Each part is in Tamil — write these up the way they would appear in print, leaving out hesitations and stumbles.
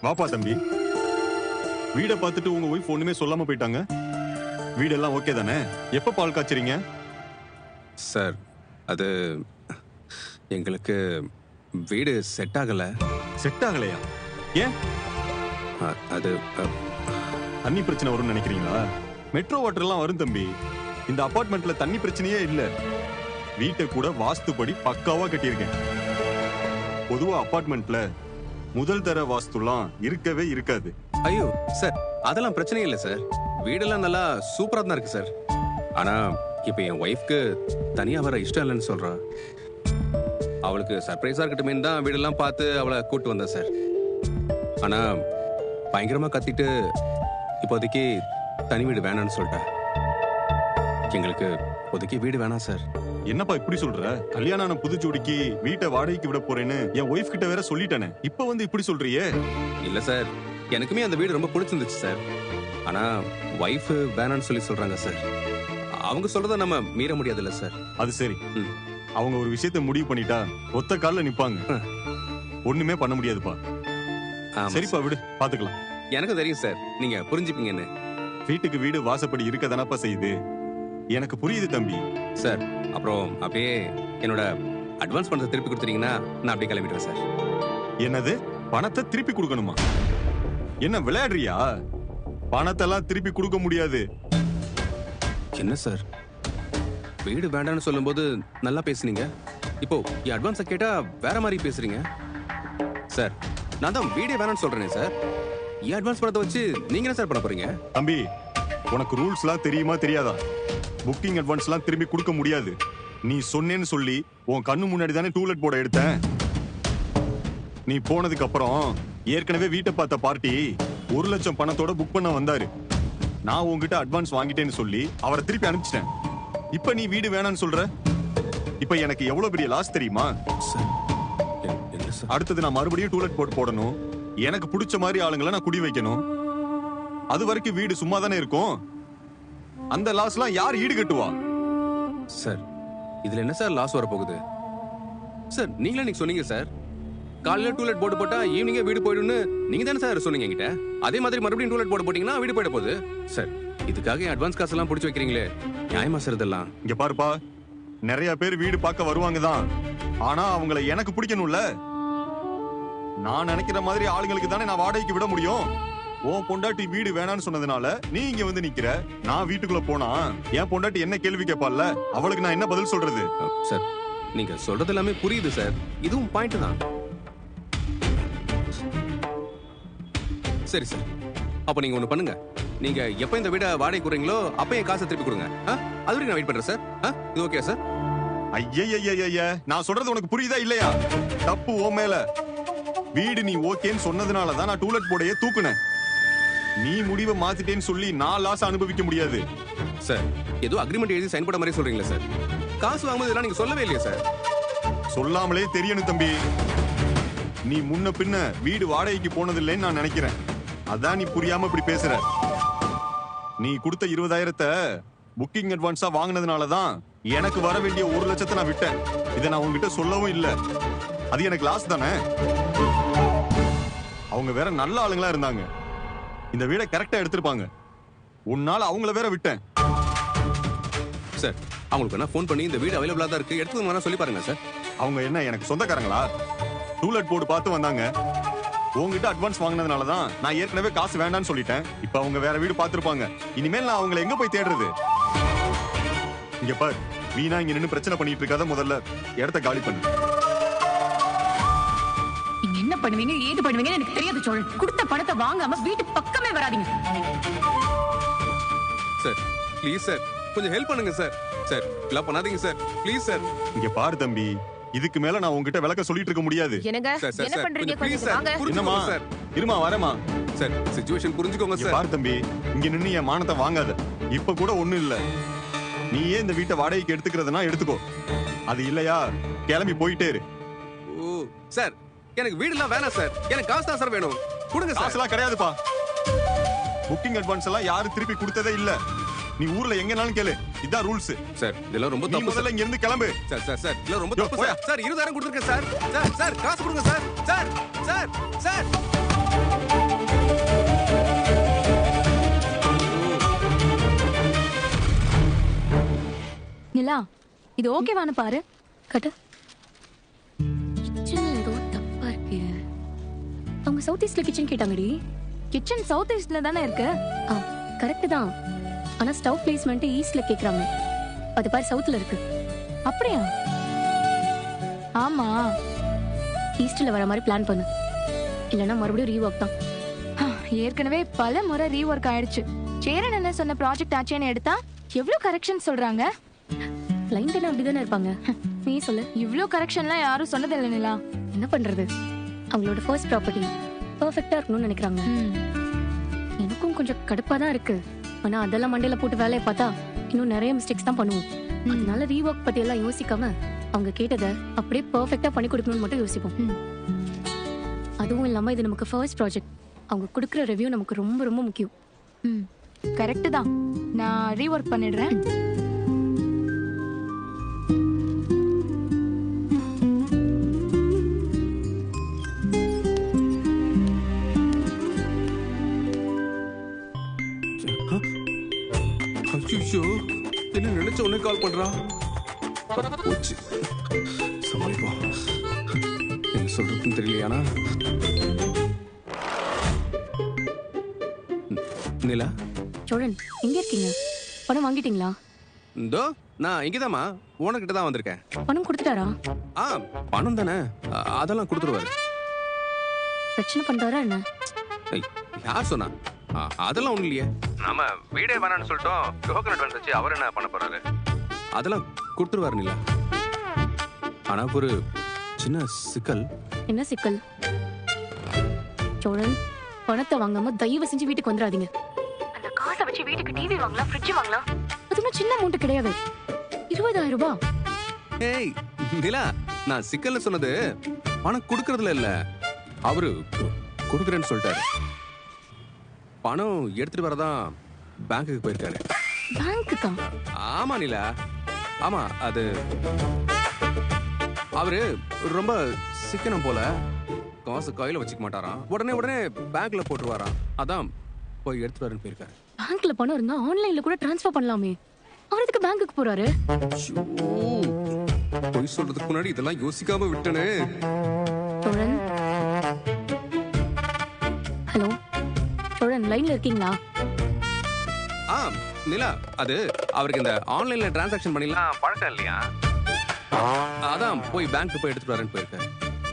வாப்பா தம்பி. வீட பார்த்துட்டு உங்க ஒய்ஃப் ஒண்ணுமே சொல்லாம போயிட்டாங்க. வீடெல்லாம் ஓகே தானே? எப்ப பால் காய்ச்சறீங்க? சார் அது எங்களுக்கு வீடு செட் ஆகல. செட் ஆகலையா? ஏன்? அது தண்ணி பிரச்சனை வரும்னு நினைக்கிறீங்களா? மெட்ரோ வாட்டர் எல்லாம் வரும் தம்பி. இந்த அபார்ட்மெண்ட்ல தண்ணி பிரச்சனையே இல்ல. வீட்டை கூட வாஸ்துபடி பக்காவா கட்டியிருக்கேன். பொதுவா அபார்ட்மெண்ட்ல முதல் தர வாஸ்துலாம் இருக்கவே இருக்காது. ஐயோ சார், அதெல்லாம் பிரச்சனை இல்லை சார். வீடெல்லாம் நல்லா சூப்பரா தான் இருக்கு சார். ஆனா இப்ப என் ஒய்ஃப்க்கு தனியா வர இஷ்டம் இல்லைன்னு சொல்றா. அவளுக்கு சர்ப்ரைஸா இருக்கட்டுமே தான் வீடெல்லாம் பார்த்து அவளை கூட்டு வந்தேன் சார். ஆனா பயங்கரமா கத்திட்டு இப்போதைக்கு தனி வீடு வேணாம்னு சொல்லிட்டா. எங்களுக்கு இப்போதைக்கு வீடு வேணாம் சார். என்னப்பா இப்படி சொல்ற? கல்யாணம் ஆன புது ஜோடிக்கு வீட்டை வாடகைக்கு விட போறேன்னு என் ஒய்ஃப் கிட்ட வேற சொல்லிட்டேனே. இப்ப வந்து இப்படி சொல்றியே? இல்ல சார், எனக்குமே அந்த வீடு ரொம்ப பிடிச்சிருந்துச்சு சார். ஆனா ஒய்ஃப் வேணாம்னு சொல்றாங்க சார். அவங்க சொல்றத நம்ம மீற முடியாதுல்ல சார். அது சரி. அவங்க ஒரு விஷயத்தை முடிவு பண்ணிட்டா ஒத்த கால்ல நிப்பாங்க. ஒண்ணுமே பண்ண முடியாதுப்பா. சரிப்பா, விடு, பாத்துக்கலாம். எனக்கு தெரியும் சார், நீங்க புரிஞ்சுப்பீங்கன்னு. வீட்டுக்கு வீடு வாசப்படி இருக்கதானப்பா செய்யுது. எனக்கு புரியுது தம்பி. சார் அப்புறம் அப்படியே என்னோட அட்வான்ஸ் பணத்தை திருப்பி கொடுத்துட்டீங்கன்னா நான் அப்படியே கிளம்பிடுவேன் சார். என்னது? பணத்தை திருப்பி கொடுக்கணுமா? என்ன விளையாடுறியா? பணத்தெல்லாம் திருப்பி கொடுக்க முடியாது. என்ன சார், வீடு வேண்டாம்னு சொல்லும்போது நல்லா பேசுனீங்க, இப்போ என் அட்வான்ஸை கேட்டா வேற மாதிரி பேசுறீங்க சார். நான் தான் வீடே வேணாம்னு சொல்றேனே சார். என் அட்வான்ஸ் பணத்தை வச்சு நீங்க என்ன சார் பண்ண போறீங்க? தம்பி, உனக்கு ரூல்ஸ்லாம் தெரியுமா தெரியாதா? புக்கிங் அட்வான்ஸ்லாம் திரும்பி கொடுக்க முடியாது. நீ சொன்னேன்னு சொல்லி உன் கண்ணு முன்னாடி தானே டூலெட் போர்டை எடுத்தேன். நீ போனதுக்கு அப்புறம் ஏற்கனவே வீட்டை பார்த்த பார்ட்டி 1 லட்சம் பணத்தோட புக் பண்ண வந்தாரு. நான் உன்கிட்ட அட்வான்ஸ் வாங்கிட்டேன்னு சொல்லி அவரை திருப்பி அனுப்பிச்சிட்டேன். இப்ப நீ வீடு வேணாம்னு சொல்ற. இப்ப எனக்கு எவ்வளவு பெரிய லாஸ் தெரியுமா? அடுத்தது நான் மறுபடியும் டூலெட் போர்டு போடணும். எனக்கு பிடிச்ச மாதிரி ஆளுங்களை நான் குடி வைக்கணும். அது வரைக்கும் வீடு சும்மா தானே இருக்கும். அந்த லாஸ்லாம் யார் ஈடு கட்டுவா? சார் இதுல என்ன சார் லாஸ் வர போகுது? சார் நீங்களே நீங்க சொன்னீங்க சார், காலையில டூலெட் போர்டு போட்டா ஈவினிங்கே வீடு போயிடும்னு நீங்க தானே சார் சொன்னீங்க என்கிட்ட. அதே மாதிரி மறுபடியும் டூலெட் போர்டு போட்டீங்கன்னா வீடு போயிட போகுது. சார் இதுக்காக அட்வான்ஸ் காசு எல்லாம் பிடிச்சி வைக்கிறீங்களே, நியாயமா சார் இதெல்லாம்? இங்க பாருப்பா, நிறைய பேர் வீடு பார்க்க வருவாங்க தான். ஆனா அவங்கள எனக்கு பிடிக்கணும்ல. நான் நினைக்கிற மாதிரி ஆளுங்களுக்கு தானே நான் வாடகைக்கு விட முடியும். உன் பொண்டாட்டி வீடு வேணான்னு சொன்னதுனால நீ இங்க வந்து நிக்கிற. நான் வீட்டுக்குள்ள போனா என் பொண்டாட்டி என்ன கேள்வி கேட்பால, அவளுக்கு நான் என்ன பதில் சொல்றது? சார் நீங்க சொல்றது எல்லாமே புரியுது சார், இதுவும் பாயிண்ட் தான். சரி சார், அப்ப நீங்க ஒண்ணு பண்ணுங்க. நீங்க எப்ப இந்த வீட வாடகை கூறீங்களோ அப்ப என் காசை திருப்பி கொடுங்க. அது வரைக்கும் நான் வெயிட் பண்றேன் சார். இது ஓகே சார்? ஐய, நான் சொல்றது உனக்கு புரியுதா இல்லையா? தப்பு ஓ மேல. வீடு நீ ஓகேன்னு சொன்னதுனால தான் நான் டூலெட் போர்டையே தூக்குனேன். நீ முடிவை மாத்திட்டேன்னு சொல்லி நான் லாஸ் அனுபவிக்க முடியாது சார். ஏதோ அக்ரிமெண்ட் எழுதி சைன் போட மாதிரி சொல்றீங்களா சார்? காசு வாங்கும்போது நீங்க சொல்லவே இல்லையா சார்? சொல்லாமலே தெரியணும் தம்பி. நீ முன்ன பின்ன வீடு வாடகைக்கு போனதில்லைன்னு நான் நினைக்கிறேன். அதான் நீ புரியாம இப்படி பேசுற. நீ கொடுத்த 20,000 புக்கிங் அட்வான்ஸா வாங்கினதுனாலதான் எனக்கு வர வேண்டிய 1 லட்சத்தை நான் விட்டேன். இதை நான் உங்ககிட்ட சொல்லவும் இல்ல. அது எனக்கு லாஸ் தானே. அவங்க வேற நல்ல ஆளுங்களா இருந்தாங்க. இந்த வீடை கரெக்டா எடுத்திருப்பாங்க. உன்னால அவங்கள வேற விட்டேன். சார் அவங்களுக்கு என்ன ஃபோன் பண்ணி இந்த வீடு அவைலபிளா தான் இருக்கு, எடுத்துக்கோங்க வேணா சொல்லி பாருங்க சார். அவங்க என்ன எனக்கு சொந்தக்காரங்களா? டூலெட் போர்டு பார்த்து வந்தாங்க. உங்ககிட்ட அட்வான்ஸ் வாங்கினதுனால தான் நான் ஏற்கனவே காசு வேண்டாம்னு சொல்லிட்டேன். இப்ப அவங்க வேற வீடு பார்த்திருப்பாங்க. இனிமேல் நான் அவங்களை எங்க போய் தேடுறது? இங்க பாரு, வீணா இங்க நின்னு பிரச்சனை பண்ணிட்டு இருக்காத, முதல்ல இடத்த காலி பண்ணு. நீங்க என்ன பண்ணுவீங்க ஏது பண்ணுவீங்கன்னு எனக்கு தெரியாது சோழன். கொடுத்த பணத்தை வாங்காம வீட்டு பக்கமே வராதீங்க. சார் ப்ளீஸ் சார், கொஞ்சம் ஹெல்ப் பண்ணுங்க சார். சார் இல்ல பண்ணாதீங்க சார், ப்ளீஸ் சார். இங்க பாரு தம்பி, இதுக்கு மேல நான் உங்ககிட்ட விளக்க சொல்லிட்டு இருக்க முடியாது. என்னங்க என்ன பண்றீங்க? கொஞ்சம் வாங்க. என்னமா சார், இருமா வரமா சார். சிச்சுவேஷன் புரிஞ்சுக்கோங்க சார். பாரு தம்பி, இங்க நின்னு என் மானத்தை வாங்காத. இப்ப கூட ஒண்ணும் இல்ல. நீயே இந்த வீட்டை வாடகைக்கு எடுத்துக்கிறதுனா எடுத்துக்கோ. அது இல்லையா கிளம்பி போயிட்டே இரு. ஓ சார், எனக்கு வீடுலாம் வேணாம் சார். எனக்கு காசு தான் சார் வேணும். கொடுங்க சார். காசுலாம் கிடையாதுப்பா. புக்கிங் அட்வான்ஸ் எல்லாம் யாரும் திருப்பி கொடுத்ததே இல்ல. நீ ஊர்ல எங்கனாலும் கேளு. இதான் ரூல்ஸ். சார் இதெல்லாம் ரொம்ப நீ தப்பு. முதல்ல இங்க இருந்து கிளம்பு. சார் சார் சார் இதெல்லாம் ரொம்ப தப்பு சார். சார் 20,000 கொடுத்துருக்கேன் சார். சார் சார் காசு கொடுங்க சார். சார் சார் சார் நிலா இது ஓகேவானு பாரு. கட்டு. கிச்சன்ல ஏதோ தப்பா இருக்கு. அவங்க சவுத் ஈஸ்ட்ல கிச்சன் கேட்டாங்கடி. கிச்சன் சவுத் ஈஸ்ட்ல தானே இருக்கு. கரெக்ட் தான். ஆனா ஸ்டவ் பிளேஸ்மெண்ட் ஈஸ்ட்ல கேக்குறாங்க. அது பாரு சவுத்ல இருக்கு. அப்படியா? ஆமா, ஈஸ்ட்ல வர மாதிரி பிளான் பண்ணு. இல்லனா மறுபடியும் ரீவொர்க் தான். ஏற்கனவே பல முறை ரீவொர்க் ஆயிடுச்சு. சேரன் என்ன சொன்ன ப்ராஜெக்ட் ஆச்சேன்னு எடுத்தா எவ்வளவு கரெக்ஷன் சொல்றாங்க. கிளைண்ட் அப்படிதானே இருப்பாங்க. நீ சொல்லு. இவ்ளோ கரெக்ஷன்லாம் யாரும் சொன்னதில்லை நிலா. என்ன பண்றது? அவங்களோட ஃபர்ஸ்ட் ப்ராப்பர்ட்டி பெர்ஃபெக்ட்டா இருக்கணும்னு நினைக்கிறாங்க. எனக்கும் கொஞ்சம் கடுப்பா தான் இருக்கு. ஆனா அதெல்லாம் மண்டையில போட்டு வேலையை பார்த்தா இன்னும் நிறைய மிஸ்டேக்ஸ் தான் பண்ணுவோம். அதனால ரீவொர்க் பத்தி எல்லாம் யோசிக்காம அவங்க கேட்டதை அப்படியே பெர்ஃபெக்ட்டா பண்ணி கொடுக்கணும்னு மட்டும் யோசிப்போம். அதுவும் இல்லாம இது நமக்கு ஃபர்ஸ்ட் ப்ராஜெக்ட். அவங்க கொடுக்குற ரிவ்யூ நமக்கு ரொம்ப ரொம்ப முக்கியம். கரெக்ட் தான். நான் ரீவொர்க் பண்ணிடுறேன். ஐயோ, என்ன நினைச்ச உடனே கால் பண்றா? போச்சு, சமாளிப்போம். என்ன சொல்றதுன்னு தெரியலையானா? நிலா, சோழன் எங்க இருக்கீங்க? பணம் வாங்கிட்டீங்களா? இந்தோ நான் இங்கதாம்மா உனக்கிட்ட தான் வந்திருக்கேன். பணம் கொடுத்துட்டாரா? பணம் தானே, அதெல்லாம் கொடுத்துருவாரு. பிரச்சனை பண்றாரா என்ன? யார் சொன்னா? அதெல்லாம் ஒண்ணு இல்லையே. நாம வீடே வேணான்னு சொல்லிட்டோம். டோக்கன் வந்துச்சு, அவர் என்ன பண்ண போறாரு? அதெல்லாம் கொடுத்துருவாரு நிலா. ஆனா ஒரு சின்ன சிக்கல். என்ன சிக்கல்? சோழன், பணத்தை வாங்காம தயவு செஞ்சு வீட்டுக்கு வந்துடாதீங்க. அந்த காசை வச்சு வீட்டுக்கு டிவி வாங்கலாம், ஃப்ரிட்ஜ் வாங்கலாம். அது ஒன்றும் சின்ன அமௌண்ட் கிடையாது. 20,000 ரூபாய். ஏய் நிலா, நான் சிக்கல்னு சொன்னது பணம் கொடுக்கறதுல இல்ல. அவரு கொடுக்குறேன்னு சொல்லிட்டாரு. பணம் எடுத்துட்டு வரதான் பேங்க்குக்கு போயிருக்காரு. பேங்க்குக்கா? ஆமா நிலா, ஆமா. அது அவரு ரொம்ப சிக்கனம் போல. காசு கையில வச்சுக்க மாட்டாராம். உடனே பேங்க்ல போட்டுருவாராம். அதான் போய் எடுத்துட்டு வரேன்னு போயிருக்காரு. பேங்க்ல பணம் இருந்தா ஆன்லைன்ல கூட டிரான்ஸ்ஃபர் பண்ணலாமே. அவர் எதுக்கு பேங்க்குக்கு போறாரு? போய் சொல்றதுக்கு முன்னாடி இதெல்லாம் யோசிக்காம விட்டனே. சோழன், ஹலோ சோழன், லைன்ல இருக்கீங்களா? நிலா, அது அவருக்கு இந்த ஆன்லைன்ல டிரான்சாக்ஷன் பண்ணிடலாம் பழக்கம் இல்லையா? அதான் போய் பேங்க் போய் எடுத்துட்டு வரேன்னு போயிருக்காரு.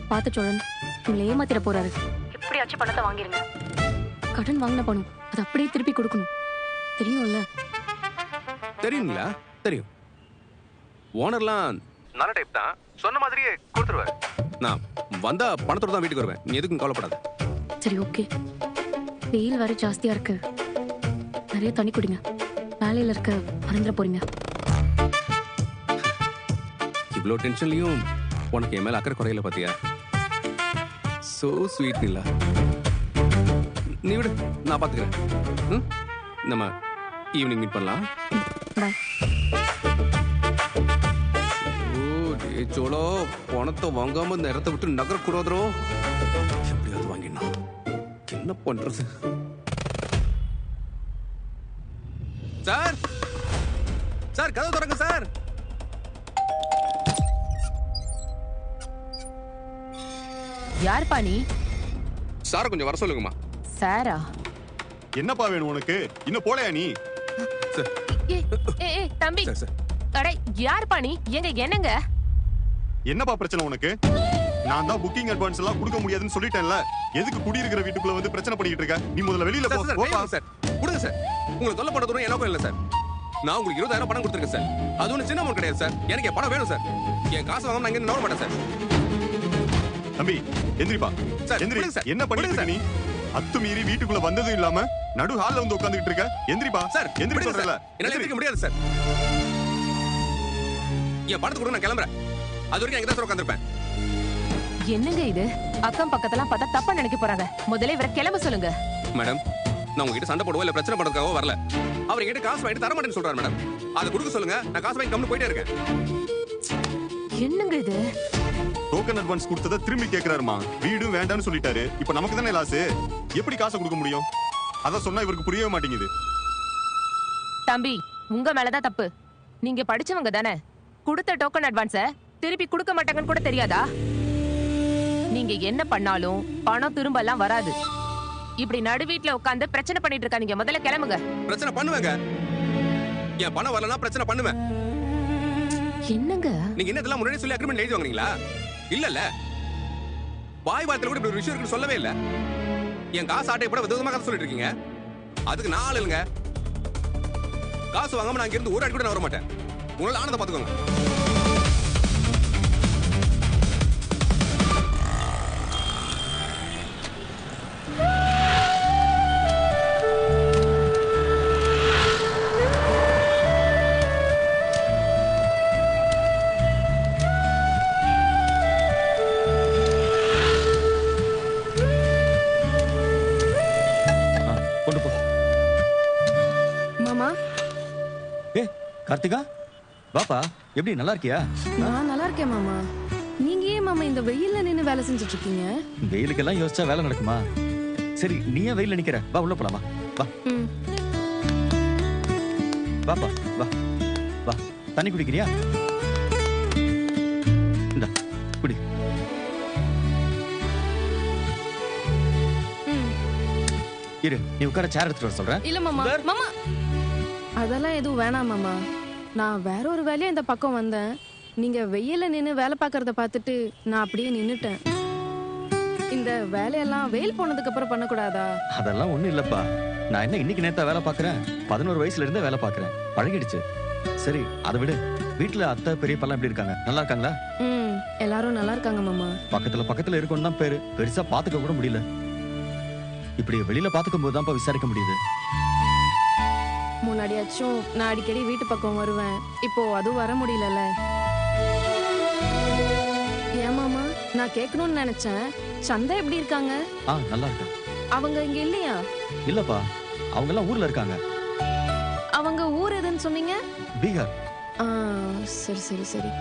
பார்த்து சோழன், உங்களை ஏமாத்திர போறாரு. எப்படியாச்சும் பணத்தை வாங்கிருங்க. கடன் வாங்கின பணம் அது அப்படியே திருப்பி கொடுக்கணும். தெரியும்ல? தெரியுங்களா? தெரியும். ஓனர்லாம் நல்ல டைப் தான். சொன்ன மாதிரியே கொடுத்துருவாரு. நான் வந்தா பணத்தோட தான் வீட்டுக்கு வருவேன். நீ எதுக்கும் கவலைப்படாத. சரி, ஓகே. வெயில் வேற ஜாஸ்தியா இருக்கு. நிறைய தண்ணி குடிங்க. வேலையில இருக்க மறந்துட போறீங்க. இவ்வளோ டென்ஷன்லயும் உனக்கு என் மேல அக்கறை குறையில பாத்தியா? சோ ஸ்வீட் நிலா. நீ விடு, நான் பாத்துக்கிறேன். நம்ம ஈவினிங் மீட் பண்ணலாம். பாய். சோளோ, பணத்தை வாங்காம இந்த இடத்தை விட்டு நகரக்கூடாதோ. எப்படியாவது வாங்கிடணும். என்ன பண்றது? சார், சார் கதவு திறங்க சார். யார் பாணி? சார் கொஞ்சம் வர சொல்லுங்கம்மா. சாரா? என்னப்பா வேணும் உனக்கு? இன்னும் போலையா நீ? சார், ஏய் தம்பி. Sir, sir. அடே யார் பாணி? எங்க என்னங்க? என்னப்பா பிரச்சனை உனக்கு? நான் தான் புக்கிங் அட்வான்ஸ் எல்லாம் கொடுக்க முடியாதுன்னு சொல்லிட்டேன்ல. எதுக்கு குடியிருக்கிற வீட்டுக்குள்ள வந்து பிரச்சனை பண்ணிட்டு இருக்க? நீ முதல்ல வெளியில போ. சார், போப்பா. சார், கொடுங்க சார். உங்களுக்கு தொல்லை பண்ண தூரம் எனக்கும் இல்லை சார். நான் உங்களுக்கு 20,000 பணம் கொடுத்துருக்கேன் சார். அது ஒன்றும் சின்ன அமௌண்ட் கிடையாது சார். எனக்கு என் பணம் வேணும் சார். என் காசு வாங்காம நான் இங்க நம்ப மாட்டேன் சார். தம்பி எந்திரிப்பா. சார், எந்திரி. விடுங்க சார். என்ன பண்ணிட்டு விடுங்க இருக்க நீ? அத்துமீறி வீட்டுக்குள்ள வந்ததும் இல்லாம நடு ஹால்ல வந்து உட்கார்ந்துட்டு இருக்க. எந்திரிப்பா. சார், எந்திரி விடுங்க சொல்றல. சார். என்னால எந்திரிக்க முடியாது சார். என் பணத்தை கொடுங்க, நான் கிளம்புறேன். அது வரைக்கும் எங்க தான் சார் உட்கார்ந்திருப்பேன். என்னங்க இது? அக்கம் பக்கத்தெல்லாம் பார்த்தா தப்பா நினைக்க போறாங்க. முதல்ல இவரை கிளம்ப சொல்லுங்க. மேடம், நான் உங்ககிட்ட சண்டை போடுவோ இல்ல பிரச்சனை பண்றதுக்காக வரல. அவர் என்கிட்ட காசு வாங்கிட்டு தர மாட்டேன்னு சொல்றாரு மேடம். அதை கொடுக்க சொல்லுங்க. நான் காசு வாங்கி கம்முன்னு போயிட்டே இருக்கேன். என்னங்க இது? டோக்கன் அட்வான்ஸ் கொடுத்ததை திரும்பி கேக்குறாருமா. வீடும் வேண்டாம்னு சொல்லிட்டாரு. இப்ப நமக்கு தானே லாஸ். எப்படி காசை கொடுக்க முடியும்? அத சொன்னா இவருக்கு புரியவே மாட்டேங்குது. தம்பி, உங்க மேலதான் தப்பு. நீங்க படிச்சவங்க தானே. கொடுத்த டோக்கன் அட்வான்ஸ திருப்பி கொடுக்க மாட்டாங்கன்னு கூட தெரியாதா? நீங்க என்ன பண்ணாலும் பணம் திரும்ப எல்லாம் வராது. இப்படி நடு வீட்டுல உட்கார்ந்து பிரச்சனை பண்ணிட்டு இருக்காதீங்க. முதல்ல கிளம்புங்க. பிரச்சனை பண்ணுவேங்க. என் பணம் வரலன்னா பிரச்சனை பண்ணுவேன். என்னங்க நீங்க என்ன இதெல்லாம் முன்னாடி சொல்லி அக்ரிமெண்ட் எழுதி வாங்குறீங்களா? இல்லல்ல, வாய் வார்த்தையில கூட இப்படி ஒரு விஷயம் இருக்குன்னு சொல்லவே இல்ல. என் காசு ஆட்டை கூட விதவிதமா கதை சொல்லிட்டு இருக்கீங்க. அதுக்கு நான் ஆள் இல்லைங்க. காசு வாங்காம நான் இங்க இருந்து ஒரு அடி கூட நான் வர மாட்டேன். உங்களால ஆனதை பாத்துக்கோங்க. கொண்டு போ. மாமா, கார்த்திகா, பாப்பா, எப்படி நல்லா இருக்கியா? நான் நல்லா இருக்கேன் மாமா. நீங்க ஏன் மாமா இந்த வெயில்ல நின்னு வேலை செஞ்சுட்டு இருக்கீங்க? வெயிலுக்கெல்லாம் யோசிச்சா வேலை நடக்குமா? சரி, நீ ஏன் வெயில்ல நிக்கிற? வா உள்ள போலாமா? வா பாப்பா, வா வா. தண்ணி குடிக்கிறியா? இந்தா குடி. இரு, நீ உட்கார சேர் எடுத்துட்டு வர சொல்றேன். இல்ல மாமா. மாமா, அதெல்லாம் எதுவும் வேணாம் மாமா. நான் வேற ஒரு வேலையா இந்த பக்கம் வந்தேன். நீங்க வெயில்ல நின்னு வேலை பார்க்கறத பார்த்துட்டு நான் அப்படியே நின்னுட்டேன். இந்த வேலையெல்லாம் வெயில் போனதுக்கு அப்புறம் பண்ணக்கூடாதா? அதெல்லாம் ஒண்ணும் இல்லப்பா. நான் என்ன இன்னைக்கு நேத்தா வேலை பார்க்கறேன்? 11 வயசுல இருந்தே வேலை பார்க்கறேன். பழகிடுச்சு. சரி, அதை விடு. வீட்டுல அத்தை பெரியப்பெல்லாம் எப்படி இருக்காங்க? நல்லா இருக்காங்களா? எல்லாரும் நல்லா இருக்காங்க மாமா. பக்கத்துல இருக்கணும் தான் பேரு. பெருசா பாத்துக்க கூட முடியல. இப்படி வெளியில பாத்துக்கும் போதுதான்ப்பா விசாரிக்க முடியுது. முன்னாடியாச்சும் நான் அடிக்கடி வீட்டு பக்கம் வருவேன். இப்போ அதுவும் வர முடியலல்ல. ஏன் மாமா, நான் கேட்கணும்னு நினைச்சேன். சந்தா எப்படி இருக்காங்க? நல்லா இருக்கா. அவங்க இங்க இல்லையா? இல்லப்பா, அவங்க எல்லாம் ஊர்ல இருக்காங்க. அவங்க ஊர் எதுன்னு சொன்னீங்க? பீகார். சரி சரி சரி.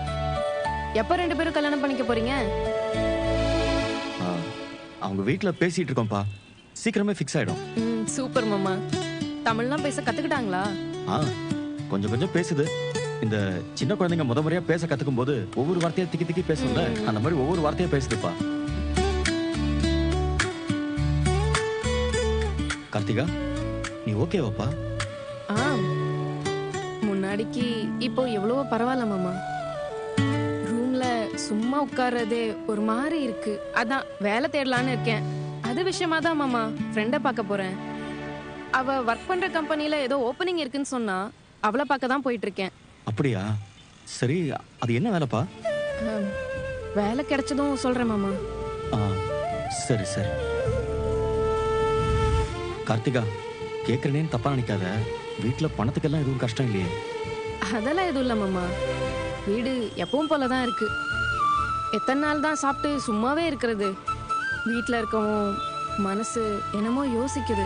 எப்ப 2 பேரும் கல்யாணம் பண்ணிக்க போறீங்க? அவங்க வீட்டுல பேசிட்டு இருக்கோம்ப்பா. சீக்கிரமே ஃபிக்ஸ் ஆயிடும். சூப்பர் மாமா. தமிழ்லாம் பேச கத்துக்கிட்டாங்களா? கொஞ்சம் கொஞ்சம் பேசுது. இந்த சின்ன குழந்தைங்க முறையா பேச கத்துக்கும் போது ஒவ்வொரு வார்த்தையா திக்கி திக்கி பேசும்ல, அந்த மாதிரி ஒவ்வொரு வார்த்தையா பேசுதுப்பா. கார்த்திகா, நீ ஓகேவாப்பா? முன்னாடிக்கு இப்போ எவ்வளவோ பரவாயில்ல மாமா. ரூம்ல சும்மா உட்கார்றதே ஒரு மாதிரி இருக்கு. அதான் வேலை தேடலான்னு இருக்கேன். அது விஷயமா தான் மாமா ஃப்ரெண்ட பார்க்க போறேன். அவ ஒர்க் பண்ற கம்பெனில ஏதோ ஓபனிங் இருக்குன்னு சொன்னா, அவளை பார்க்க தான் போயிட்டு இருக்கேன். அப்படியா? சரி, அது என்ன வேலைப்பா? வேலை கிடைச்சதும் சொல்றேன் மாமா. சரி சரி. கார்த்திகா, கேக்குறேன்னு தப்பா நினைக்காத. வீட்டுல பணத்துக்கெல்லாம் எதுவும் கஷ்டம் இல்லையே? அதெல்லாம் எதுவும் இல்ல மாமா. வீடு எப்பவும் போலதான் இருக்கு. எத்தனை நாள் தான் சாப்பிட்டு சும்மாவே இருக்கிறது? வீட்டுல இருக்கவும் மனசு என்னமோ யோசிக்குது.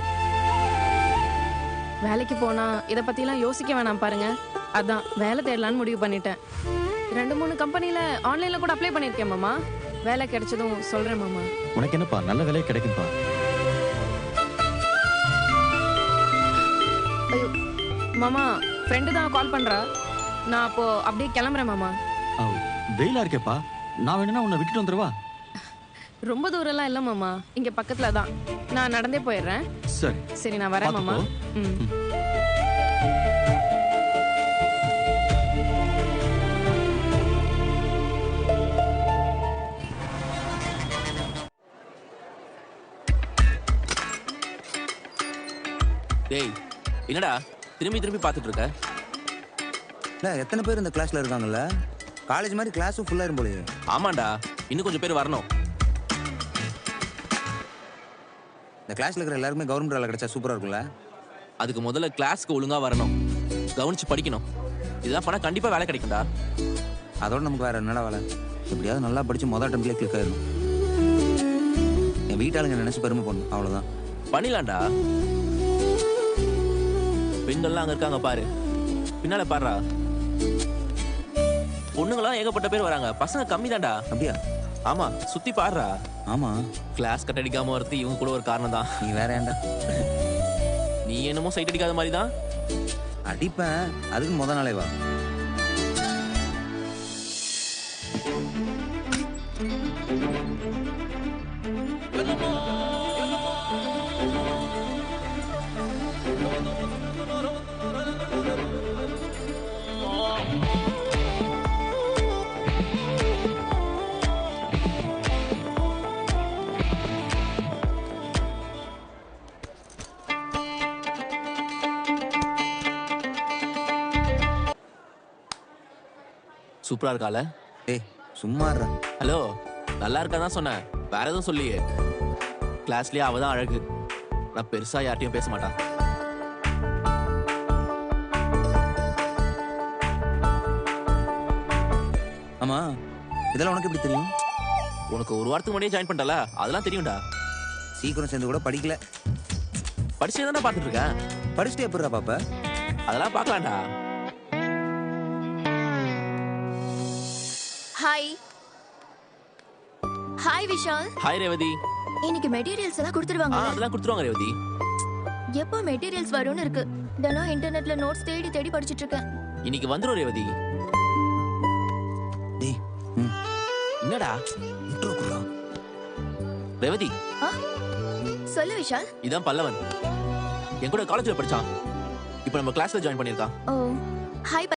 வேலைக்கு போனா இத பத்தி எல்லாம் யோசிக்க வேணாம் பாருங்க. அதான் வேலை தேடலான்னு முடிவு பண்ணிட்டேன். 2-3 கம்பெனில ஆன்லைன்ல கூட அப்ளை பண்ணிருக்கேன் மாமா. வேலை கிடைச்சதும் சொல்றேன் மாமா. உனக்கு என்னப்பா, நல்ல வேலையை கிடைக்கும்பா. ஐயோ மாமா, ஃப்ரெண்டு தான் கால் பண்றா. நான் அப்போ அப்படியே கிளம்புறேன் மாமா. வெயிலா இருக்கேப்பா. நான் வேணும்னா உன்னை விட்டுட்டு வந்துருவா. ரொம்ப தூரம்லாம் இல்ல மாமா, இங்க பக்கத்துல தான். நான் நடந்தே போயிடுறேன். சரி சரி, நான் வரேன் மாமா. டேய், என்னடா திரும்பி திரும்பி பார்த்துட்டு இருக்க? இல்ல, எத்தனை பேர் இந்த கிளாஸ்ல இருக்காங்கல்ல? காலேஜ் மாதிரி கிளாஸும் ஃபுல்லா இருக்கும் போலயே. ஆமாண்டா, இன்னும் கொஞ்சம் பேர் வரணும். இந்த கிளாஸ்ல இருக்கிற எல்லாருமே கவர்மெண்ட் வேலை கிடைச்சா சூப்பரா இருக்கும்ல? அதுக்கு முதல்ல கிளாஸ்க்கு ஒழுங்கா வரணும், கவனிச்சு படிக்கணும். இதெல்லாம் பண்ணா கண்டிப்பா வேலை கிடைக்கும்டா. அதோட நமக்கு வேற என்னடா வேலை? எப்படியாவது நல்லா படிச்சு முதல் அட்டம்ப்ட்லயே கிளிக் ஆயிடும். என் வீட்டாளுங்க நினைச்சு பெருமை பண்ணணும், அவ்வளவுதான். பண்ணிடலாம்டா. பெண்கள்லாம் அங்க இருக்காங்க பாரு, பின்னால பாருடா. பொண்ணுங்களாம் ஏகப்பட்ட பேர் வராங்க, பசங்க கம்மி தான்டா. அப்படியா? ஆமா சுத்தி பாடுறா. ஆமா, கிளாஸ் கட் அடிக்காம வரது இவங்க கூட ஒரு காரணம் தான். நீ வேற ஏன்டா? நீ என்னமோ சைட் அடிக்காத மாதிரி தான். அடிப்பேன், அதுக்கு முத நாளே வா. சூப்பரா இருக்கால. ஏய் சும்மா இருடா. ஹலோ, நல்லா இருக்கா தான் சொன்னேன், வேற எதுவும் சொல்லியே. கிளாஸ்லயே அவ தான் அழகு. நான் பெருசா யார்ட்டையும் பேச மாட்டான். ஆமா, இதெல்லாம் உனக்கு எப்படி தெரியும்? உனக்கு ஒரு வாரத்துக்கு முன்னாடியே ஜாயின் பண்ணல, அதெல்லாம் தெரியும்டா. சீக்கிரம் சேர்ந்து கூட படிக்கல. படிச்சு தானே பார்த்துட்டு இருக்கேன். படிச்சுட்டு எப்படிடா பாப்ப? அதெல்லாம் பார்க்கலாம்டா. Hi hi Vishal. Hi Revathi. இன்னைக்கு மெட்டீரியல்ஸ் எல்லாம் கொடுத்துருவாங்க. அதெல்லாம் கொடுத்துருவாங்க ரேவதி. எப்போ மெட்டீரியல்ஸ் வரும்னு இருக்கு. தினம் இன்டர்நெட்ல நோட்ஸ் தேடி தேடி படிச்சிட்டு இருக்கேன். இன்னைக்கு வந்துரும் ரேவதி. டேய், என்னடா இன்ட்ரோ குடுறா. ரேவதி, சொல்லு விஷால். இதான் பல்லவன். என் கூட காலேஜ்ல படிச்சான். இப்போ நம்ம கிளாஸ்ல ஜாயின் பண்ணிருக்கான். ஓ ஹாய்